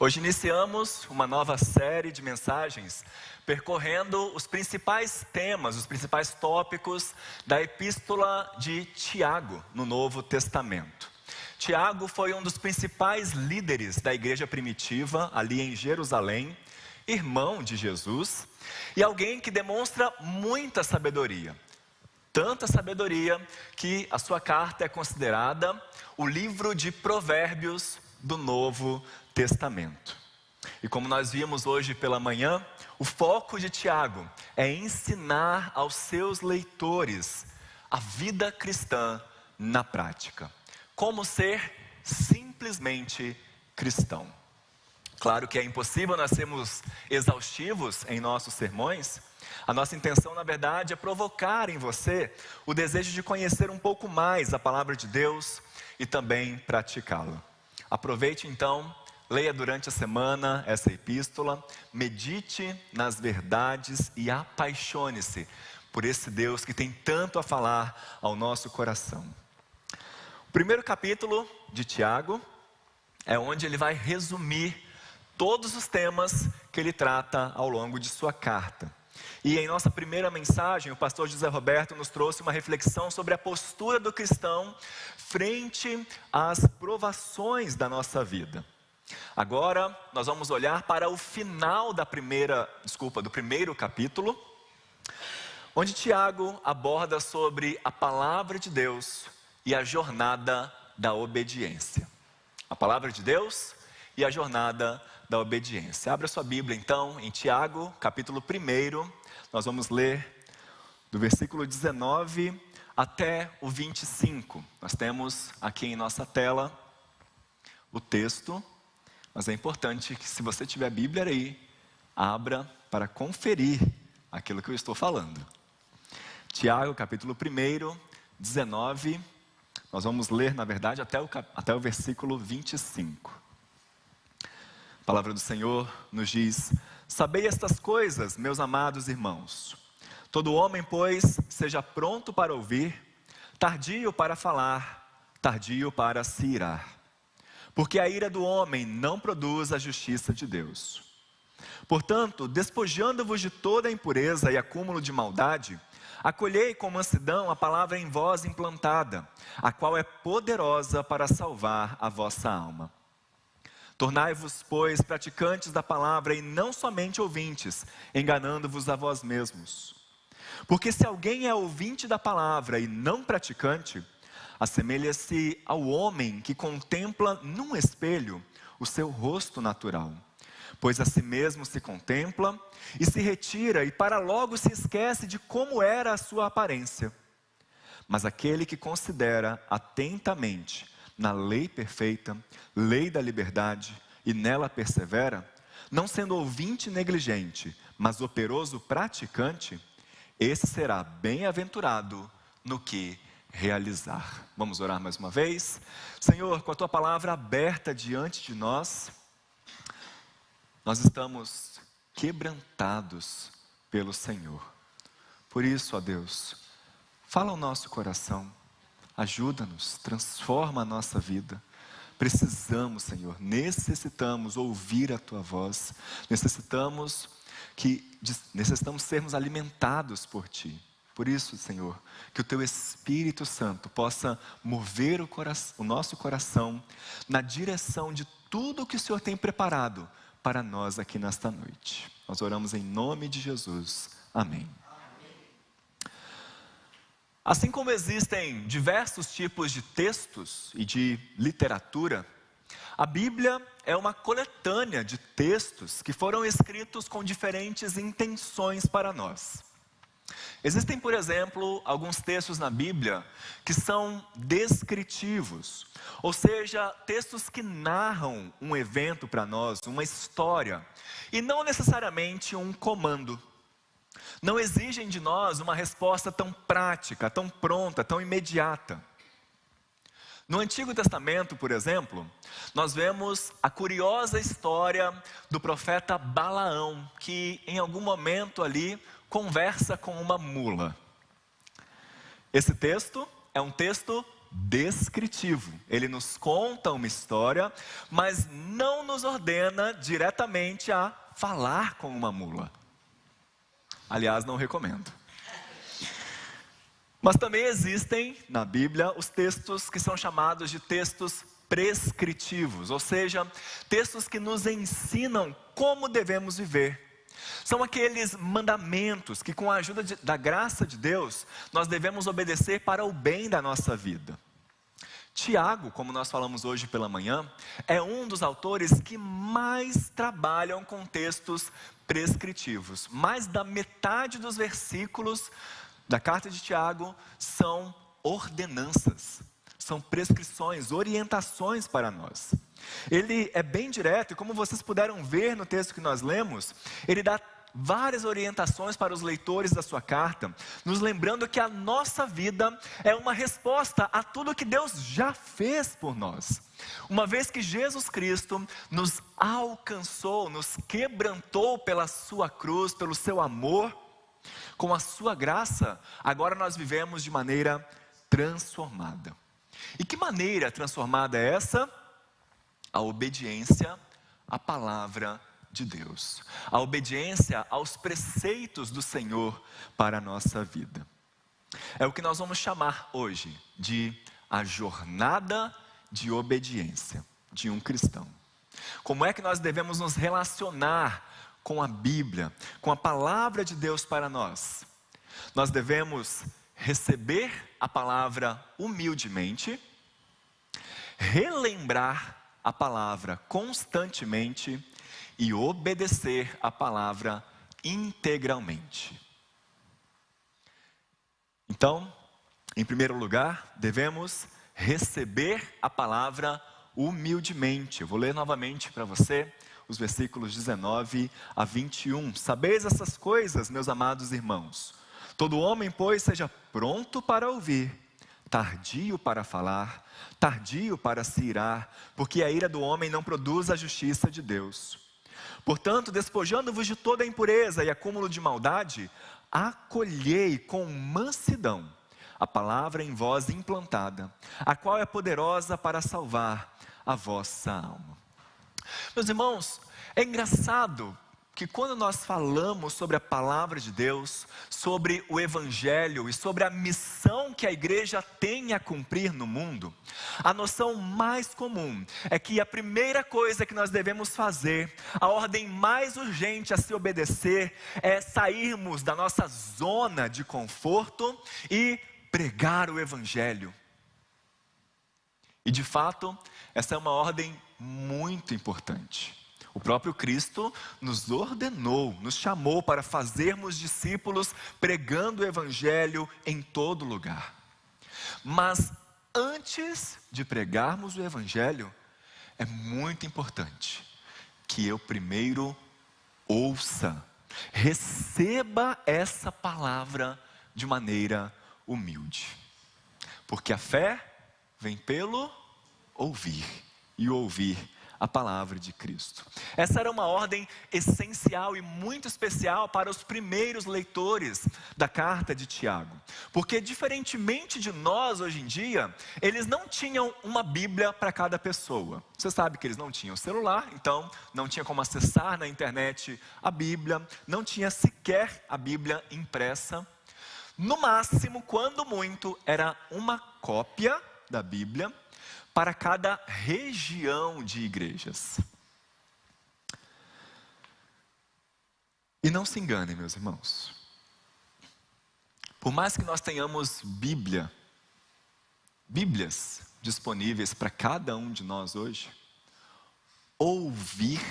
Hoje iniciamos uma nova série de mensagens percorrendo os principais temas, os principais tópicos da Epístola de Tiago no Novo Testamento. Tiago foi um dos principais líderes da igreja primitiva ali em Jerusalém, irmão de Jesus, e alguém que demonstra muita sabedoria. Tanta sabedoria que a sua carta é considerada o livro de Provérbios do Novo Testamento. E como nós vimos hoje pela manhã, o foco de Tiago é ensinar aos seus leitores a vida cristã na prática. Como ser simplesmente cristão. Claro que é impossível nós sermos exaustivos em nossos sermões. A nossa intenção, na verdade, é provocar em você o desejo de conhecer um pouco mais a palavra de Deus e também praticá-la. Aproveite então, leia durante a semana essa epístola, medite nas verdades e apaixone-se por esse Deus que tem tanto a falar ao nosso coração. O primeiro capítulo de Tiago é onde ele vai resumir todos os temas que ele trata ao longo de sua carta. E em nossa primeira mensagem, o pastor José Roberto nos trouxe uma reflexão sobre a postura do cristão frente às provações da nossa vida. Agora, nós vamos olhar para o final do primeiro capítulo, onde Tiago aborda sobre a palavra de Deus e a jornada da obediência. A palavra de Deus e a jornada da obediência. Abra sua Bíblia então em Tiago, capítulo 1. Nós vamos ler do versículo 19 até o 25. Nós temos aqui em nossa tela o texto, mas é importante que, se você tiver a Bíblia aí, abra para conferir aquilo que eu estou falando. Tiago, capítulo 1, 19, nós vamos ler, na verdade, até o versículo 25. A palavra do Senhor nos diz: sabei estas coisas, meus amados irmãos. Todo homem, pois, seja pronto para ouvir, tardio para falar, tardio para se irar. Porque a ira do homem não produz a justiça de Deus. Portanto, despojando-vos de toda a impureza e acúmulo de maldade, acolhei com mansidão a palavra em vós implantada, a qual é poderosa para salvar a vossa alma. Tornai-vos, pois, praticantes da palavra e não somente ouvintes, enganando-vos a vós mesmos. Porque se alguém é ouvinte da palavra e não praticante, assemelha-se ao homem que contempla num espelho o seu rosto natural. Pois a si mesmo se contempla e se retira e para logo se esquece de como era a sua aparência. Mas aquele que considera atentamente na lei perfeita, lei da liberdade, e nela persevera, não sendo ouvinte negligente, mas operoso praticante, esse será bem-aventurado no que realizar. Vamos orar mais uma vez? Senhor, com a tua palavra aberta diante de nós, nós estamos quebrantados pelo Senhor. Por isso, ó Deus, fala ao nosso coração, ajuda-nos, transforma a nossa vida. Precisamos, Senhor, necessitamos ouvir a tua voz, necessitamos sermos alimentados por ti. Por isso, Senhor, que o teu Espírito Santo possa mover o nosso coração na direção de tudo o que o Senhor tem preparado para nós aqui nesta noite. Nós oramos em nome de Jesus. Amém. Assim como existem diversos tipos de textos e de literatura, a Bíblia é uma coletânea de textos que foram escritos com diferentes intenções para nós. Existem, por exemplo, alguns textos na Bíblia que são descritivos, ou seja, textos que narram um evento para nós, uma história, e não necessariamente um comando. Não exigem de nós uma resposta tão prática, tão pronta, tão imediata. No Antigo Testamento, por exemplo, nós vemos a curiosa história do profeta Balaão, que em algum momento ali conversa com uma mula. Esse texto é um texto descritivo. Ele nos conta uma história, mas não nos ordena diretamente a falar com uma mula. Aliás, não recomendo. Mas também existem na Bíblia os textos que são chamados de textos prescritivos, ou seja, textos que nos ensinam como devemos viver. São aqueles mandamentos que, com a ajuda da graça de Deus, nós devemos obedecer para o bem da nossa vida. Tiago, como nós falamos hoje pela manhã, é um dos autores que mais trabalham com textos prescritivos. Mais da metade dos versículos da carta de Tiago são ordenanças, são prescrições, orientações para nós. Ele é bem direto e, como vocês puderam ver no texto que nós lemos, ele dá várias orientações para os leitores da sua carta, nos lembrando que a nossa vida é uma resposta a tudo que Deus já fez por nós. Uma vez que Jesus Cristo nos alcançou, nos quebrantou pela sua cruz, pelo seu amor, com a sua graça, agora nós vivemos de maneira transformada. E que maneira transformada é essa? A obediência à palavra de Deus, a obediência aos preceitos do Senhor para a nossa vida. É o que nós vamos chamar hoje de a jornada de obediência de um cristão. Como é que nós devemos nos relacionar com a Bíblia, com a palavra de Deus para nós? Nós devemos receber a palavra humildemente, relembrar a palavra constantemente e obedecer a palavra integralmente. Então, em primeiro lugar, devemos receber a palavra humildemente. Eu vou ler novamente para você os versículos 19 a 21. Sabeis essas coisas, meus amados irmãos. Todo homem, pois, seja pronto para ouvir, tardio para falar, tardio para se irar, porque a ira do homem não produz a justiça de Deus. Portanto, despojando-vos de toda a impureza e acúmulo de maldade, acolhei com mansidão a palavra em vós implantada, a qual é poderosa para salvar a vossa alma. Meus irmãos, é engraçado que quando nós falamos sobre a palavra de Deus, sobre o Evangelho e sobre a missão que a igreja tem a cumprir no mundo, a noção mais comum é que a primeira coisa que nós devemos fazer, a ordem mais urgente a se obedecer, é sairmos da nossa zona de conforto e pregar o Evangelho. E de fato, essa é uma ordem muito importante. O próprio Cristo nos ordenou, nos chamou para fazermos discípulos pregando o Evangelho em todo lugar. Mas antes de pregarmos o Evangelho, é muito importante que eu primeiro ouça, receba essa palavra de maneira humilde. Porque a fé vem pelo ouvir e ouvir a palavra de Cristo. Essa era uma ordem essencial e muito especial para os primeiros leitores da carta de Tiago. Porque diferentemente de nós hoje em dia, eles não tinham uma Bíblia para cada pessoa. Você sabe que eles não tinham celular, então não tinha como acessar na internet a Bíblia, não tinha sequer a Bíblia impressa. No máximo, quando muito, era uma cópia da Bíblia para cada região de igrejas. E não se enganem, meus irmãos. Por mais que nós tenhamos Bíblias disponíveis para cada um de nós hoje, ouvir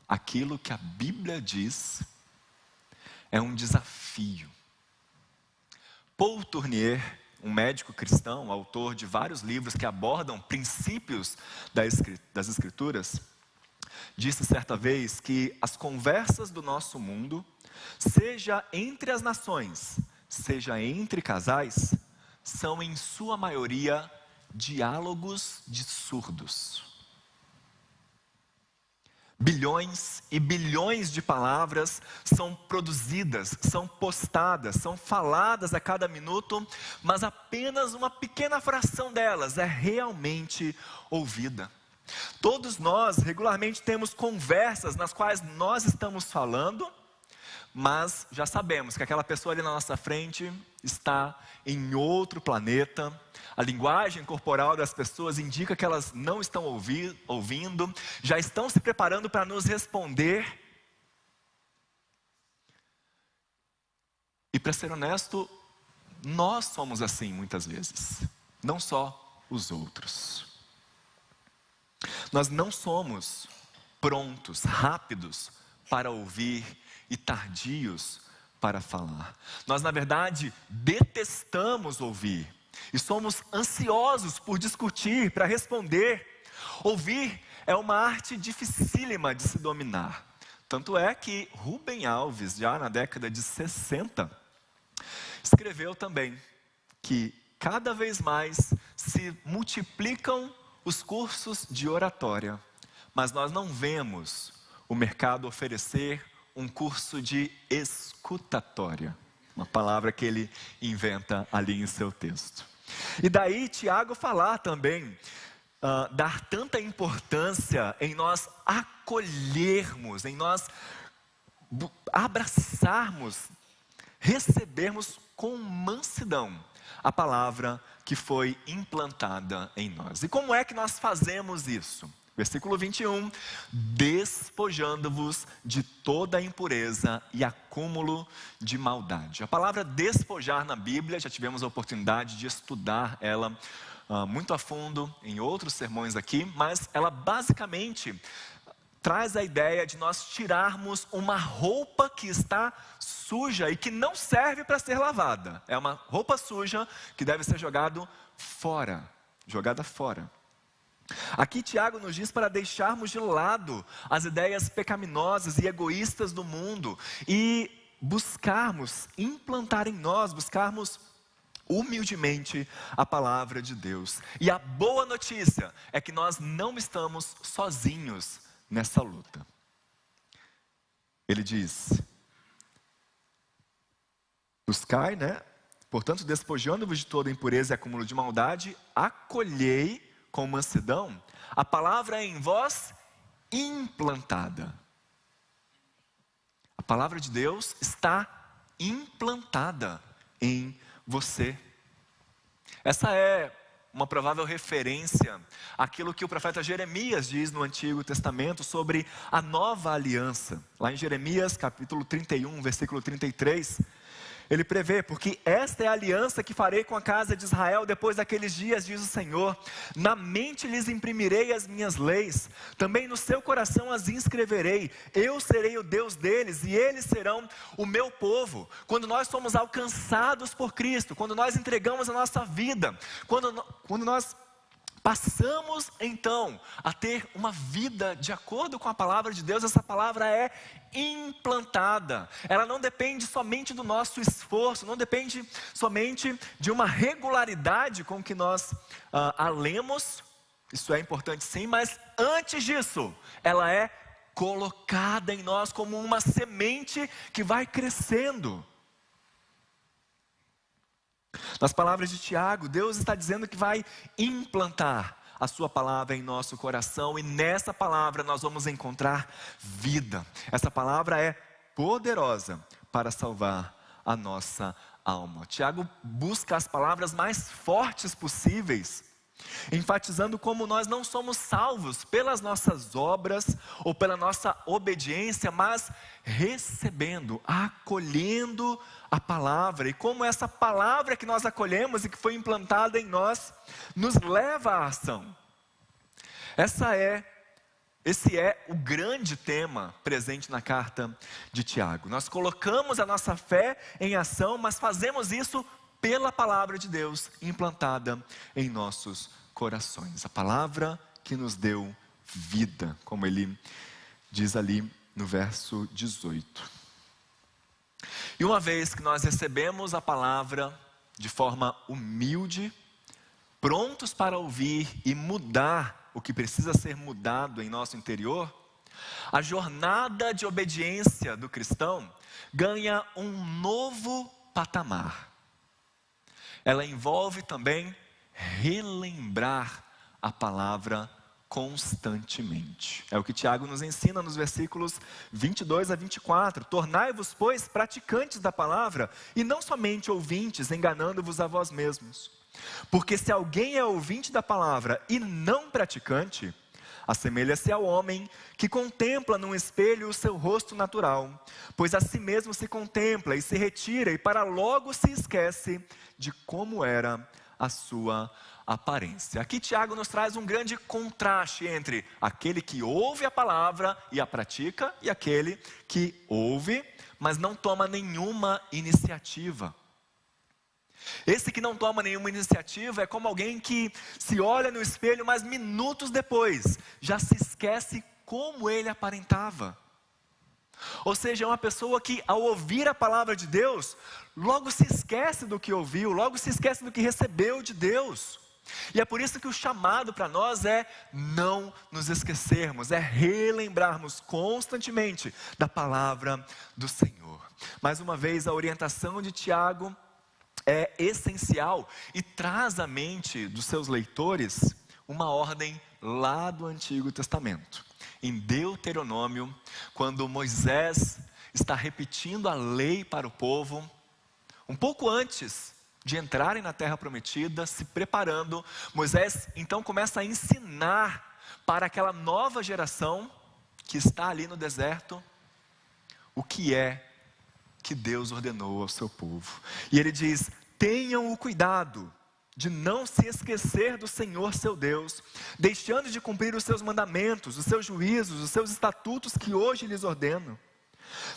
aquilo que a Bíblia diz é um desafio. Paul Tournier, um médico cristão, autor de vários livros que abordam princípios das Escrituras, disse certa vez que as conversas do nosso mundo, seja entre as nações, seja entre casais, são em sua maioria diálogos de surdos. Bilhões e bilhões de palavras são produzidas, são postadas, são faladas a cada minuto, mas apenas uma pequena fração delas é realmente ouvida. Todos nós regularmente temos conversas nas quais nós estamos falando, mas já sabemos que aquela pessoa ali na nossa frente está em outro planeta. A linguagem corporal das pessoas indica que elas não estão ouvindo, já estão se preparando para nos responder. E para ser honesto, nós somos assim muitas vezes, não só os outros. Nós não somos prontos, rápidos para ouvir e tardios para falar. Nós, na verdade, detestamos ouvir e somos ansiosos por discutir, para responder. Ouvir é uma arte dificílima de se dominar. Tanto é que Rubem Alves, já na década de 60, escreveu também que cada vez mais se multiplicam os cursos de oratória, mas nós não vemos o mercado oferecer um curso de escutatória, uma palavra que ele inventa ali em seu texto. E daí Tiago falar também, dar tanta importância em nós acolhermos, em nós abraçarmos, recebermos com mansidão a palavra que foi implantada em nós. E como é que nós fazemos isso? Versículo 21, despojando-vos de toda a impureza e acúmulo de maldade. A palavra despojar na Bíblia, já tivemos a oportunidade de estudar ela muito a fundo em outros sermões aqui, mas ela basicamente traz a ideia de nós tirarmos uma roupa que está suja e que não serve para ser lavada. É uma roupa suja que deve ser jogada fora. Aqui Tiago nos diz para deixarmos de lado as ideias pecaminosas e egoístas do mundo e buscarmos implantar em nós, buscarmos humildemente a palavra de Deus. E a boa notícia é que nós não estamos sozinhos nessa luta. Ele diz: buscai, portanto, despojando-vos de toda impureza e acúmulo de maldade, acolhei com mansidão a palavra em vós implantada. A palavra de Deus está implantada em você. Essa é uma provável referência àquilo que o profeta Jeremias diz no Antigo Testamento sobre a nova aliança. Lá em Jeremias capítulo 31, versículo 33, ele prevê: porque esta é a aliança que farei com a casa de Israel depois daqueles dias, diz o Senhor. Na mente lhes imprimirei as minhas leis, também no seu coração as inscreverei. Eu serei o Deus deles e eles serão o meu povo. Quando nós somos alcançados por Cristo, quando nós entregamos a nossa vida, quando nós passamos então a ter uma vida de acordo com a palavra de Deus, essa palavra é implantada. Ela não depende somente do nosso esforço, não depende somente de uma regularidade com que nós a lemos. Isso é importante sim, mas antes disso, ela é colocada em nós como uma semente que vai crescendo. Nas palavras de Tiago, Deus está dizendo que vai implantar a sua palavra em nosso coração, e nessa palavra nós vamos encontrar vida. Essa palavra é poderosa para salvar a nossa alma. Tiago busca as palavras mais fortes possíveis, enfatizando como nós não somos salvos pelas nossas obras ou pela nossa obediência, mas recebendo, acolhendo a palavra, e como essa palavra que nós acolhemos e que foi implantada em nós, nos leva à ação. Esse é o grande tema presente na carta de Tiago. Nós colocamos a nossa fé em ação, mas fazemos isso pela palavra de Deus implantada em nossos corações. A palavra que nos deu vida, como ele diz ali no verso 18. E uma vez que nós recebemos a palavra de forma humilde, prontos para ouvir e mudar o que precisa ser mudado em nosso interior, A jornada de obediência do cristão ganha um novo patamar. Ela envolve também relembrar a palavra constantemente. É o que Tiago nos ensina nos versículos 22 a 24. Tornai-vos, pois, praticantes da palavra, e não somente ouvintes, enganando-vos a vós mesmos. Porque se alguém é ouvinte da palavra e não praticante, assemelha-se ao homem que contempla num espelho o seu rosto natural, pois a si mesmo se contempla e se retira, e para logo se esquece de como era a sua aparência. Aqui Tiago nos traz um grande contraste entre aquele que ouve a palavra e a pratica, e aquele que ouve, mas não toma nenhuma iniciativa. Esse que não toma nenhuma iniciativa é como alguém que se olha no espelho, mas minutos depois já se esquece como ele aparentava. Ou seja, é uma pessoa que ao ouvir a palavra de Deus, logo se esquece do que ouviu, logo se esquece do que recebeu de Deus. E é por isso que o chamado para nós é não nos esquecermos, é relembrarmos constantemente da palavra do Senhor. Mais uma vez, a orientação de Tiago é essencial e traz à mente dos seus leitores uma ordem lá do Antigo Testamento. Em Deuteronômio, quando Moisés está repetindo a lei para o povo, um pouco antes de entrarem na terra prometida, se preparando, Moisés então começa a ensinar para aquela nova geração que está ali no deserto, o que é que Deus ordenou ao seu povo. E ele diz: tenham o cuidado de não se esquecer do Senhor seu Deus, deixando de cumprir os seus mandamentos, os seus juízos, os seus estatutos que hoje lhes ordeno.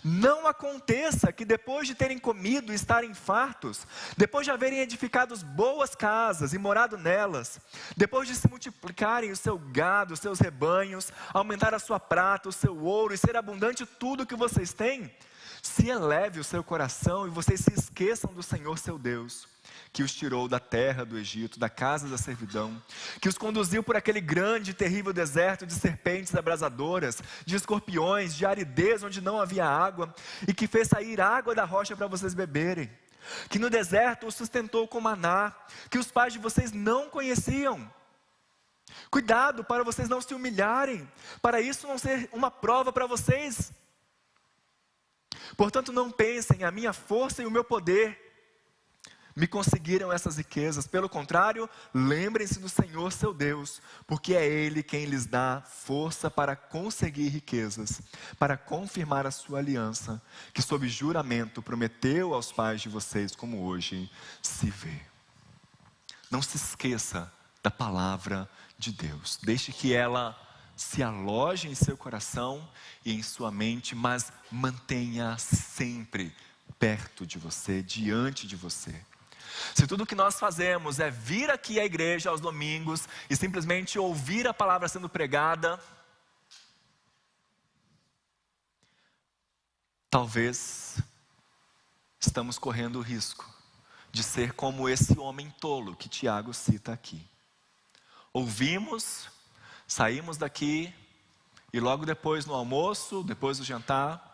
Não aconteça que depois de terem comido e estarem fartos, depois de haverem edificado boas casas e morado nelas, depois de se multiplicarem o seu gado, os seus rebanhos, aumentar a sua prata, o seu ouro e ser abundante tudo o que vocês têm, se eleve o seu coração e vocês se esqueçam do Senhor seu Deus, que os tirou da terra do Egito, da casa da servidão, que os conduziu por aquele grande e terrível deserto de serpentes abrasadoras, de escorpiões, de aridez onde não havia água, e que fez sair água da rocha para vocês beberem, que no deserto os sustentou com maná, que os pais de vocês não conheciam. Cuidado para vocês não se humilharem, para isso não ser uma prova para vocês. Portanto, não pensem, a minha força e o meu poder me conseguiram essas riquezas. Pelo contrário, lembrem-se do Senhor seu Deus, porque é Ele quem lhes dá força para conseguir riquezas, para confirmar a sua aliança, que sob juramento prometeu aos pais de vocês, como hoje se vê. Não se esqueça da palavra de Deus. Deixe que ela se aloje em seu coração e em sua mente, mas mantenha sempre perto de você, diante de você. Se tudo o que nós fazemos é vir aqui à igreja aos domingos e simplesmente ouvir a palavra sendo pregada, talvez estamos correndo o risco de ser como esse homem tolo que Tiago cita aqui. Ouvimos, saímos daqui e logo depois no almoço, depois do jantar,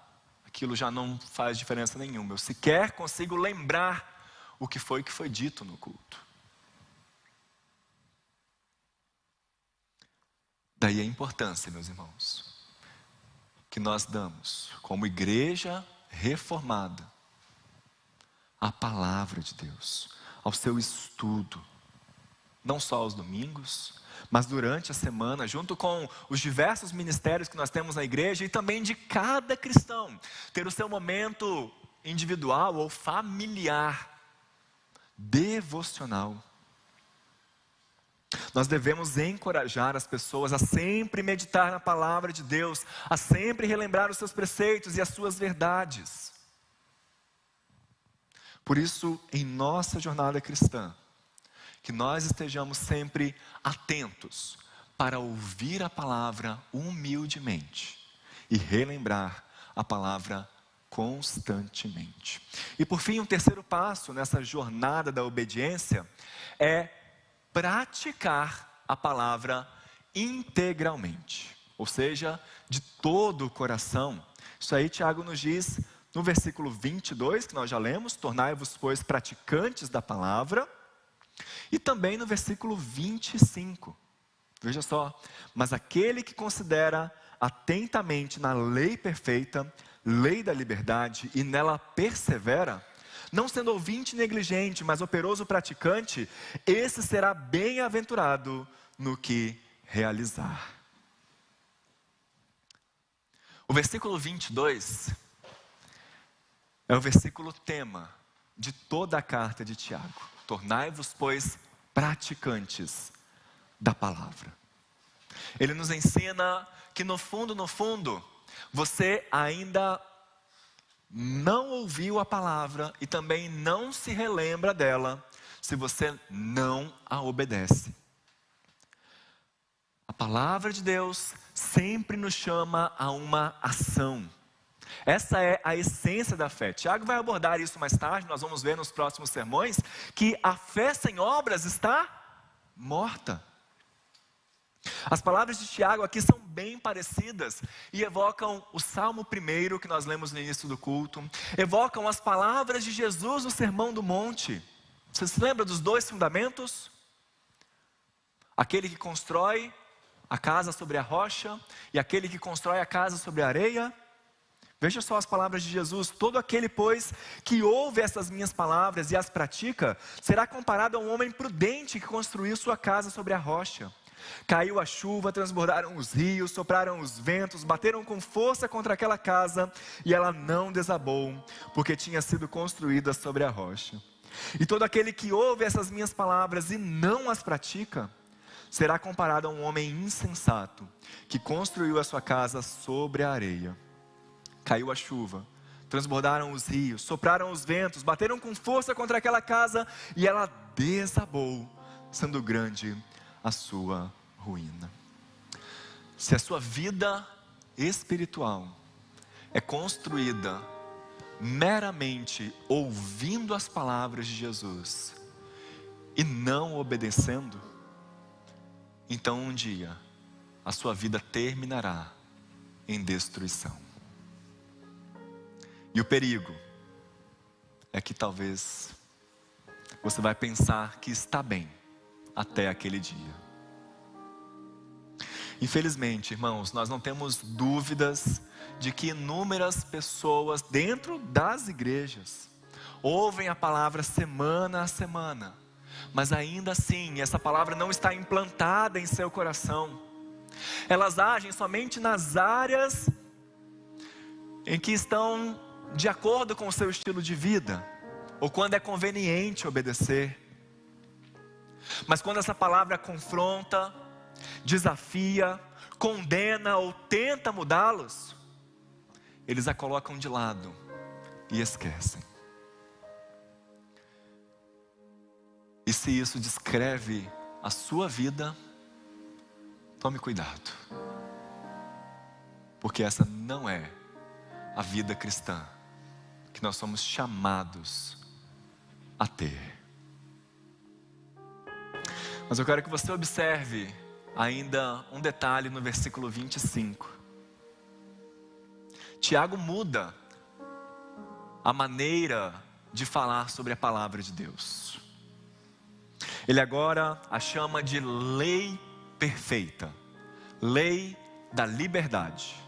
aquilo já não faz diferença nenhuma. Eu sequer consigo lembrar o que foi dito no culto. Daí a importância, meus irmãos, que nós damos como igreja reformada à palavra de Deus, ao seu estudo, não só aos domingos, mas durante a semana, junto com os diversos ministérios que nós temos na igreja e também de cada cristão, ter o seu momento individual ou familiar, devocional. Nós devemos encorajar as pessoas a sempre meditar na palavra de Deus, a sempre relembrar os seus preceitos e as suas verdades. Por isso, em nossa jornada cristã, que nós estejamos sempre atentos para ouvir a palavra humildemente e relembrar a palavra constantemente. E por fim, um terceiro passo nessa jornada da obediência é praticar a palavra integralmente. ou seja, de todo o coração. Isso aí Tiago nos diz no versículo 22, que nós já lemos, tornai-vos, pois, praticantes da palavra, e também no versículo 25, veja só, mas aquele que considera atentamente na lei perfeita, lei da liberdade, e nela persevera, não sendo ouvinte negligente, mas operoso praticante, esse será bem-aventurado no que realizar. O versículo 22 é o versículo tema de toda a carta de Tiago. Tornai-vos, pois, praticantes da palavra. Ele nos ensina que no fundo, você ainda não ouviu a palavra e também não se relembra dela se você não a obedece. A palavra de Deus sempre nos chama a uma ação. Essa é a essência da fé. Tiago vai abordar isso mais tarde, nós vamos ver nos próximos sermões, que a fé sem obras está morta. As palavras de Tiago aqui são bem parecidas e evocam o Salmo 1 que nós lemos no início do culto, evocam as palavras de Jesus no Sermão do Monte. Você se lembra dos dois fundamentos? Aquele que constrói a casa sobre a rocha e aquele que constrói a casa sobre a areia. Veja só as palavras de Jesus: todo aquele, pois, que ouve essas minhas palavras e as pratica, será comparado a um homem prudente que construiu sua casa sobre a rocha. Caiu a chuva, transbordaram os rios, sopraram os ventos, bateram com força contra aquela casa, e ela não desabou, porque tinha sido construída sobre a rocha. E todo aquele que ouve essas minhas palavras e não as pratica, será comparado a um homem insensato, que construiu a sua casa sobre a areia. Caiu a chuva, transbordaram os rios, sopraram os ventos, bateram com força contra aquela casa, e ela desabou, sendo grande a sua ruína. Se a sua vida espiritual é construída meramente ouvindo as palavras de Jesus e não obedecendo, então um dia a sua vida terminará em destruição. E o perigo é que talvez você vai pensar que está bem até aquele dia. Infelizmente, irmãos, nós não temos dúvidas de que inúmeras pessoas dentro das igrejas ouvem a palavra semana a semana, mas ainda assim essa palavra não está implantada em seu coração. Elas agem somente nas áreas em que estão de acordo com o seu estilo de vida, ou quando é conveniente obedecer. Mas quando essa palavra confronta, desafia, condena ou tenta mudá-los, eles a colocam de lado e esquecem. E se isso descreve a sua vida, tome cuidado, porque essa não é a vida cristã que nós somos chamados a ter. Mas eu quero que você observe ainda um detalhe no versículo 25. Tiago muda a maneira de falar sobre a palavra de Deus. Ele agora a chama de lei perfeita, lei da liberdade.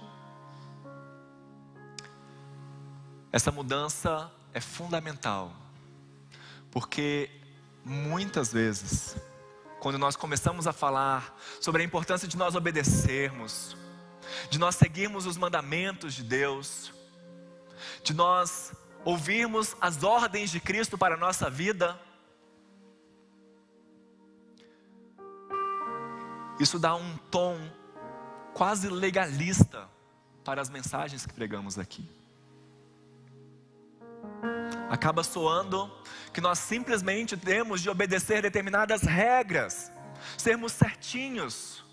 Essa mudança é fundamental, porque muitas vezes, quando nós começamos a falar sobre a importância de nós obedecermos, de nós seguirmos os mandamentos de Deus, de nós ouvirmos as ordens de Cristo para a nossa vida, isso dá um tom quase legalista para as mensagens que pregamos aqui. Acaba soando que nós simplesmente temos de obedecer determinadas regras, sermos certinhos.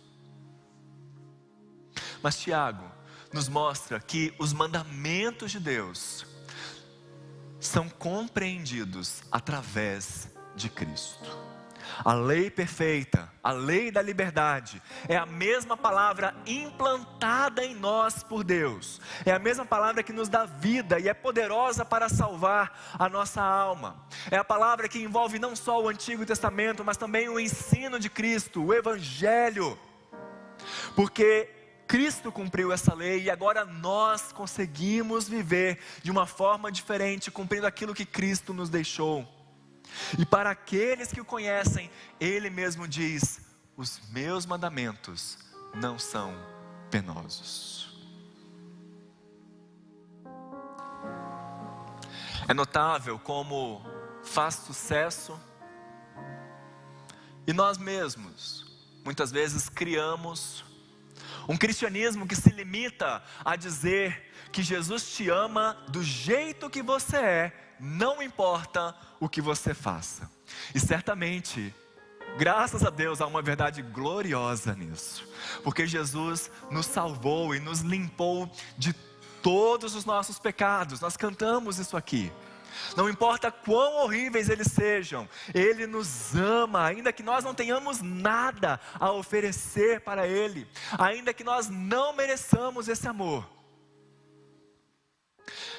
Mas Tiago nos mostra que os mandamentos de Deus são compreendidos através de Cristo. A lei perfeita a lei da liberdade, é a mesma palavra implantada em nós por Deus. É a mesma palavra que nos dá vida e é poderosa para salvar a nossa alma. É a palavra que envolve não só o Antigo Testamento, mas também o ensino de Cristo, o Evangelho. Porque Cristo cumpriu essa lei e agora nós conseguimos viver de uma forma diferente, cumprindo aquilo que Cristo nos deixou. E para aqueles que o conhecem, Ele mesmo diz: os meus mandamentos não são penosos. É notável como faz sucesso e nós mesmos, muitas vezes, criamos um cristianismo que se limita a dizer que Jesus te ama do jeito que você é, não importa o que você faça. E certamente, graças a Deus, há uma verdade gloriosa nisso. Porque Jesus nos salvou e nos limpou de todos os nossos pecados. Nós cantamos isso aqui. Não importa quão horríveis eles sejam, Ele nos ama, ainda que nós não tenhamos nada a oferecer para Ele, ainda que nós não mereçamos esse amor.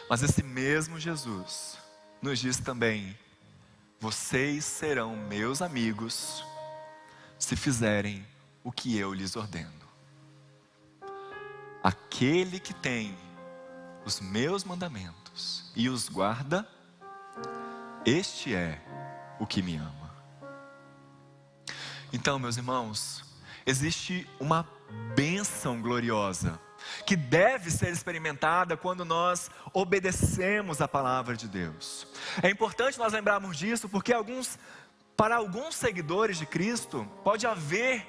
Mas esse mesmo Jesus nos diz também: vocês serão meus amigos se fizerem o que eu lhes ordeno. Aquele que tem os meus mandamentos e os guarda, este é o que me ama. Então, meus irmãos, existe uma bênção gloriosa que deve ser experimentada quando nós obedecemos a palavra de Deus. É importante nós lembrarmos disso, porque para alguns seguidores de Cristo, pode haver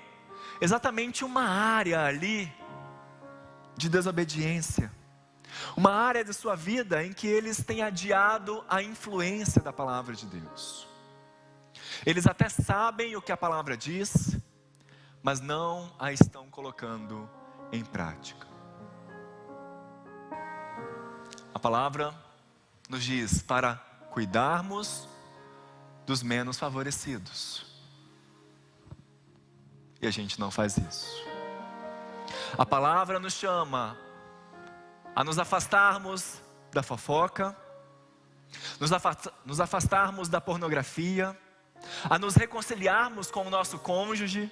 exatamente uma área ali de desobediência. Uma área de sua vida em que eles têm adiado a influência da palavra de Deus. Eles até sabem o que a palavra diz, mas não a estão colocando em prática. A palavra nos diz para cuidarmos dos menos favorecidos. E a gente não faz isso. A palavra nos chama a nos afastarmos da fofoca, nos afastarmos da pornografia, a nos reconciliarmos com o nosso cônjuge,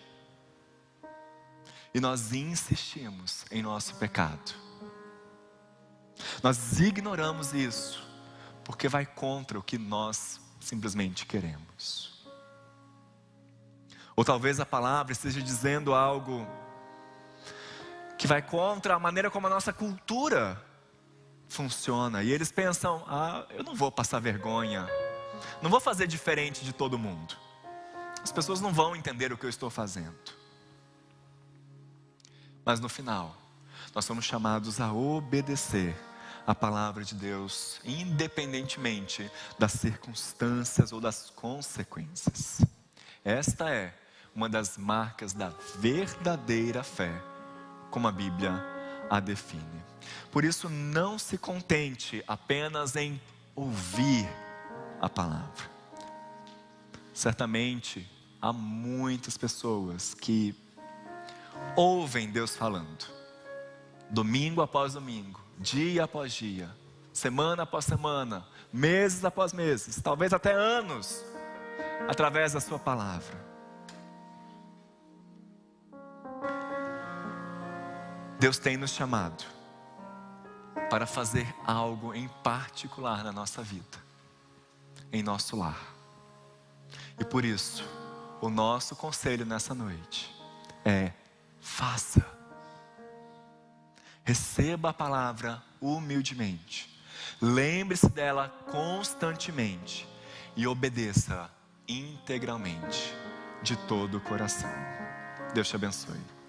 e nós insistimos em nosso pecado. Nós ignoramos isso, porque vai contra o que nós simplesmente queremos. Ou talvez a palavra esteja dizendo algo que vai contra a maneira como a nossa cultura funciona. E eles pensam: eu não vou passar vergonha, não vou fazer diferente de todo mundo. As pessoas não vão entender o que eu estou fazendo. Mas no final, nós somos chamados a obedecer a palavra de Deus, independentemente das circunstâncias ou das consequências. Esta é uma das marcas da verdadeira fé, como a Bíblia a define. Por isso, não se contente apenas em ouvir a palavra. Certamente, há muitas pessoas que ouvem Deus falando, domingo após domingo, dia após dia, semana após semana, meses após meses, talvez até anos, através da sua palavra. Deus tem nos chamado para fazer algo em particular na nossa vida, em nosso lar. E por isso, o nosso conselho nessa noite é: faça. Receba a palavra humildemente, lembre-se dela constantemente e obedeça integralmente, de todo o coração. Deus te abençoe.